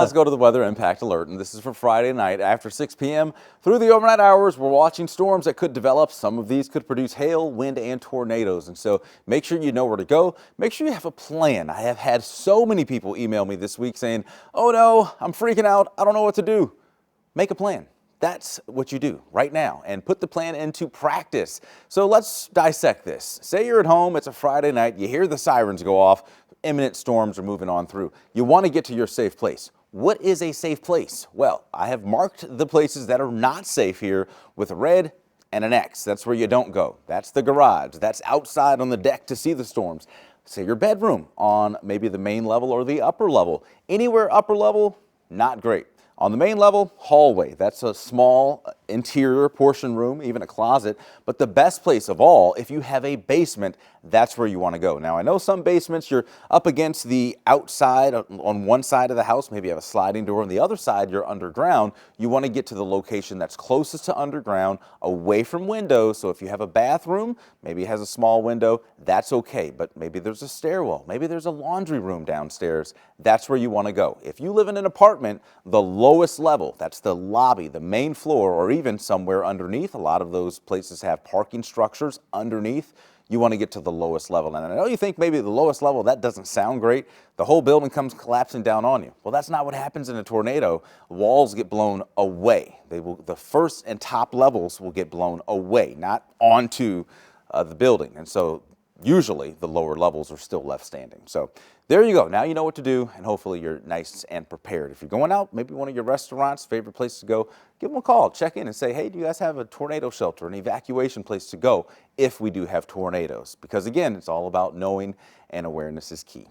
Let's go to the weather impact alert, and this is for Friday night after 6 p.m. Through the overnight hours, we're watching storms that could develop. Some of these could produce hail, wind, and tornadoes, and so make sure you know where to go. Make sure you have a plan. I have had so many people email me this week saying, "Oh no, I'm freaking out. I don't know what to do." Make a plan. That's what you do right now, and put the plan into practice. So let's dissect this. Say you're at home, it's a Friday night, you hear the sirens go off, imminent storms are moving on through. You want to get to your safe place. What is a safe place? Well, I have marked the places that are not safe here with a red and an X. That's where you don't go. That's the garage. That's outside on the deck to see the storms. Say your bedroom on maybe the main level or the upper level. Anywhere upper level, not great. On the main level, hallway. That's a small interior portion room, even a closet. But the best place of all, if you have a basement, that's where you want to go. Now, I know some basements, you're up against the outside on one side of the house. Maybe you have a sliding door. On the other side, you're underground. You want to get to the location that's closest to underground, away from windows. So if you have a bathroom, maybe it has a small window, that's okay. But maybe there's a stairwell. Maybe there's a laundry room downstairs. That's where you want to go. If you live in an apartment, the lowest level, that's the lobby, the main floor, or even somewhere underneath. A lot of those places have parking structures underneath. You want to get to the lowest level. And I know you think maybe the lowest level, that doesn't sound great. The whole building comes collapsing down on you. Well, that's not what happens in a tornado. Walls get blown away. The first and top levels will get blown away, not onto the building. And so usually the lower levels are still left standing. So there you go. Now you know what to do, and hopefully you're nice and prepared. If you're going out, maybe one of your restaurants, favorite place to go, give them a call, check in and say, hey, do you guys have a tornado shelter, an evacuation place to go if we do have tornadoes? Because again, it's all about knowing, and awareness is key.